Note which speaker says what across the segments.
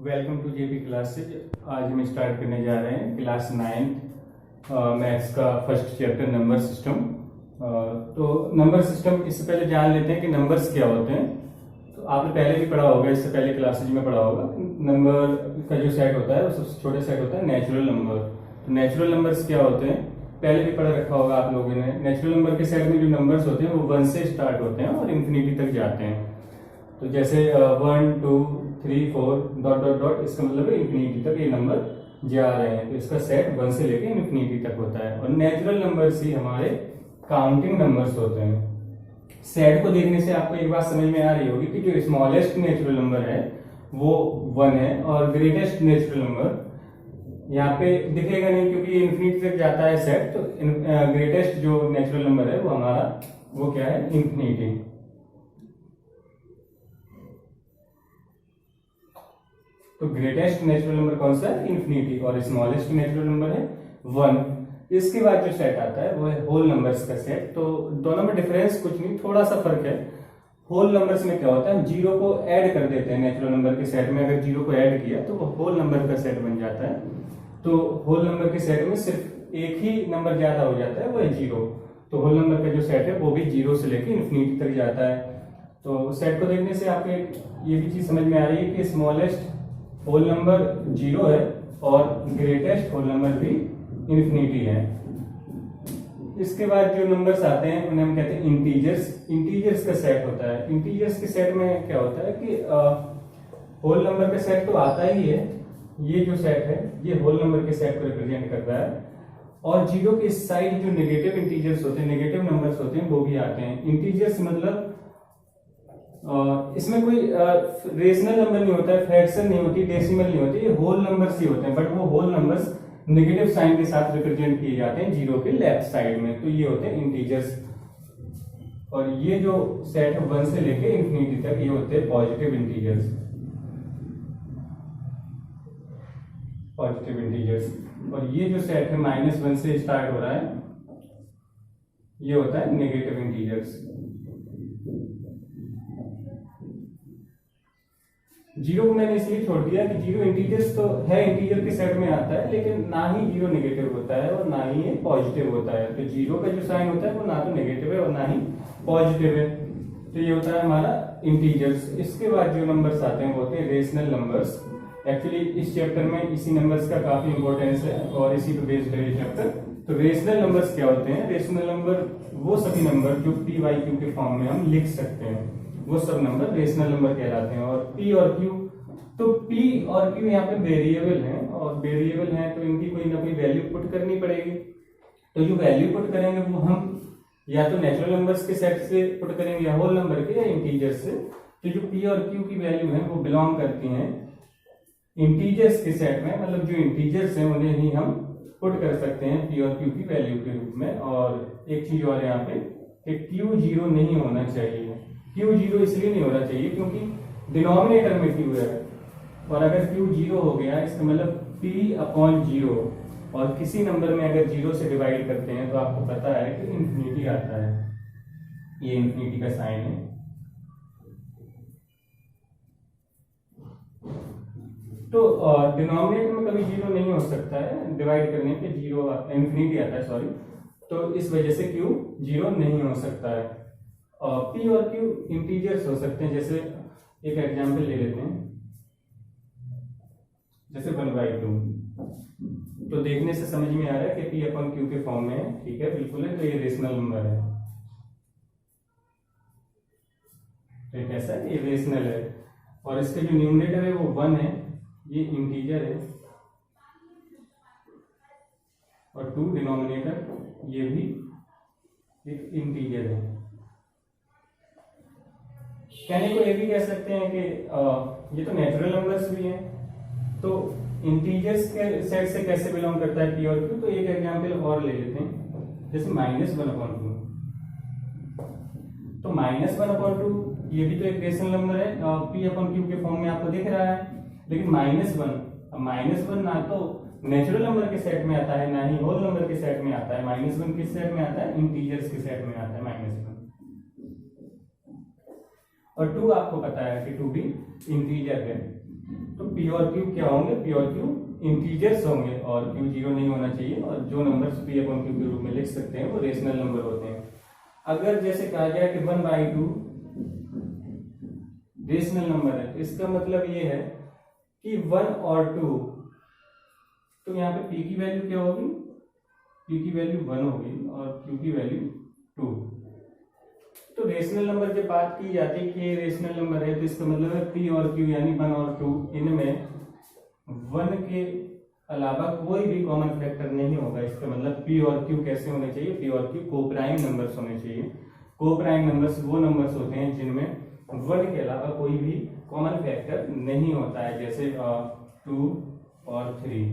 Speaker 1: Welcome to JP classes. आज हम start करने जा रहे हैं क्लास 9 मैथ्स का फर्स्ट चैप्टर नंबर सिस्टम। तो नंबर सिस्टम, इससे पहले जान लेते हैं कि नंबर्स क्या होते हैं। तो आपने पहले भी पढ़ा होगा, इससे पहले क्लासेज में पढ़ा होगा। नंबर का जो सेट होता है वो सबसे छोटा सेट होता है नेचुरल नंबर। तो नेचुरल नंबर्स क्या होते हैं पहले भी पढ़ा रखा होगा आप लोगों ने। नेचुरल नंबर के सेट में जो नंबर्स होते हैं वो 1 से स्टार्ट होते हैं और इन्फिनिटी तक जाते हैं। तो जैसे 1 2 3 4 डॉट डॉट डॉट, इसका मतलब है इन्फिनिटी तक ये नंबर जा रहे हैं। तो इसका सेट 1 से लेके इन्फिनिटी तक होता है। और नेचुरल नंबर्स ही हमारे काउंटिंग नंबर्स होते हैं। सेट को देखने से आपको एक बात समझ में आ रही होगी कि जो स्मॉलेस्ट नेचुरल नंबर है वो 1 है और ग्रेटेस्ट नेचुरल नंबर यहाँ पे दिखेगा नहीं क्योंकि ये इन्फिनिटी तक जाता है सेट। तो ग्रेटेस्ट जो नेचुरल नंबर है वो हमारा वो क्या है, इन्फिनिटी। तो ग्रेटेस्ट नेचुरल नंबर कौन सा है, इन्फिनिटी। और स्मॉलेस्ट नेचुरल नंबर है 1। इसके बाद जो सेट आता है वो है होल नंबर्स का सेट। तो दोनों में डिफरेंस कुछ नहीं, थोड़ा सा फर्क है। होल नंबर्स में क्या होता है, हम जीरो को ऐड कर देते हैं नेचुरल नंबर के सेट में। अगर जीरो को ऐड किया तो वो होल नंबर का सेट बन जाता है। तो होल नंबर के सेट में सिर्फ एक ही नंबर ज्यादा हो जाता है, वो है जीरो। तो होल नंबर का जो सेट है वो भी जीरो से लेकर इन्फिनिटी तक जाता है। तो सेट को देखने से आपको ये भी चीज समझ में आ रही है कि स्मॉलेस्ट होल नंबर जीरो है और ग्रेटेस्ट होल नंबर भी इन्फिनिटी है। इसके बाद जो नंबर्स आते हैं उन्हें हम कहते हैं इंटीजर्स। इंटीजर्स का सेट होता है। इंटीजर्स के सेट में क्या होता है कि होल नंबर का सेट तो आता ही है, ये जो सेट है ये होल नंबर के सेट को रिप्रेजेंट करता है। और जीरो के साइड जो नेगेटिव इंटीजर्स होते हैं, नेगेटिव नंबर्स होते हैं, वो भी आते हैं। इंटीजर्स मतलब इसमें कोई रेशनल नंबर नहीं होता है, फ्रैक्शन नहीं होती, डेसिमल नहीं होती, ये होल नंबर्स ही होते हैं। बट वो होल नंबर्स नेगेटिव साइन के साथ रिप्रेजेंट किए जाते हैं जीरो के लेफ्ट साइड में। तो ये होते हैं इंटीजर्स। और ये जो सेट है 1 से लेके इन्फिनिटी तक, ये होते हैं पॉजिटिव इंटीजर्स। Positive integers. और ये जो सेट है -1 से स्टार्ट हो रहा है, ये होता है नेगेटिव इंटीजर्स। जीरो को मैंने इसलिए छोड़ दिया कि जीरो इंटीजर्स तो है, इंटीजर के सेट में आता है, लेकिन ना ही जीरो नेगेटिव होता है और ना ही ये पॉजिटिव होता है। तो जीरो का जो साइन होता है वो ना तो नेगेटिव है और ना ही पॉजिटिव है। तो ये होता है हमारा इंटीजर्स। इसके बाद जो नंबर्स आते हैं वो होते हैं रेशनल नंबर्स। एक्चुअली इस चैप्टर में इसी नंबर्स का काफी इंपॉर्टेंस है और इसी पे बेस्ड है ये चैप्टर। तो रेशनल नंबर्स क्या होते हैं, रेशनल नंबर वो सभी नंबर जो पी वाई क्यू के फॉर्म में हम लिख सकते हैं, वो सब नंबर रेशनल नंबर कहलाते हैं। और पी और क्यू, तो पी और क्यू यहाँ पे वेरिएबल हैं और वेरिएबल हैं तो इनकी कोई ना कोई वैल्यू पुट करनी पड़ेगी। तो जो वैल्यू पुट करेंगे वो हम या तो नेचुरल नंबर्स के सेट से पुट करेंगे या होल नंबर के या इंटीजर्स से। तो जो पी और क्यू की वैल्यू है वो बिलोंग करती हैं इंटीजर्स के सेट में, मतलब जो इंटीजर्स हैं उन्हें ही हम पुट कर सकते हैं पी और क्यू की वैल्यू के रूप में। और एक चीज और यहाँ पे कि क्यू जीरो नहीं होना चाहिए। क्यू जीरो इसलिए नहीं होना चाहिए क्योंकि डिनोमिनेटर में क्यू है, और अगर क्यू जीरो हो गया इसका मतलब पी अपॉन जीरो, और किसी नंबर में अगर जीरो से डिवाइड करते हैं तो आपको पता है कि इन्फिनिटी आता है। ये इन्फिनिटी का साइन है। तो डिनोमिनेटर में कभी जीरो नहीं हो सकता है, डिवाइड करने पे जीरो इन्फिनिटी आता है, सॉरी। तो इस वजह से क्यू जीरो नहीं हो सकता है। पी और क्यू इंटीजर्स हो सकते हैं। जैसे एक एग्जांपल ले लेते हैं, जैसे 1/2। तो देखने से समझ में आ रहा है कि पी अपॉन क्यू के फॉर्म में है, ठीक है, बिल्कुल है। तो ये रेशनल नंबर है। तो कैसा है, ये रेशनल है। और इसका जो न्यूमरेटर है वो 1 है, ये इंटीजर है। और 2 डिनोमिनेटर, ये भी एक इंटीजर है। कहने को ये भी कह सकते हैं कि ये तो नेचुरल नंबर्स भी हैं, तो इंटीजर्स के सेट से कैसे बिलोंग करता है पी और क्यू। तो एक एग्जांपल और ले लेते हैं, जैसे -1/2। तो -1/2 ये भी तो एक रेशनल नंबर है, पी अपॉन क्यू के फॉर्म में आपको दिख रहा है। लेकिन -1 ना तो नेचुरल नंबर के सेट में आता है ना ही होल नंबर के सेट में आता है। -1 किस सेट में आता है, इंटीजर्स के सेट में आता है -1। और 2 आपको पता है कि 2 भी इंटीजर है। तो पी और क्यू क्या होंगे, पी और क्यू इंटीजर्स होंगे और क्यू जीरो नहीं होना चाहिए, और जो नंबर्स पी अपॉन क्यू के रूप में लिख सकते हैं वो रेशनल नंबर होते हैं। अगर जैसे कहा गया कि 1/2 रेशनल नंबर है, तो इसका मतलब ये है कि 1 और 2, तो यहाँ पे p की वैल्यू क्या होगी, p की वैल्यू 1 होगी और q की वैल्यू 2। तो रेशनल नंबर जब बात की जाती है कि ये रेशनल नंबर है, तो इसका मतलब है p और q यानी 1 और 2 इनमें 1 के अलावा कोई भी कॉमन फैक्टर नहीं होगा। इसका मतलब p और q कैसे होने चाहिए, p और q को प्राइम नंबर्स होने चाहिए। को प्राइम नंबर्स वो नंबर्स होते हैं जिनमें 1 के अलावा कोई भी कॉमन फैक्टर नहीं होता है, जैसे 2 और 3,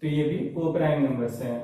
Speaker 1: तो ये भी को प्राइम नंबर्स हैं।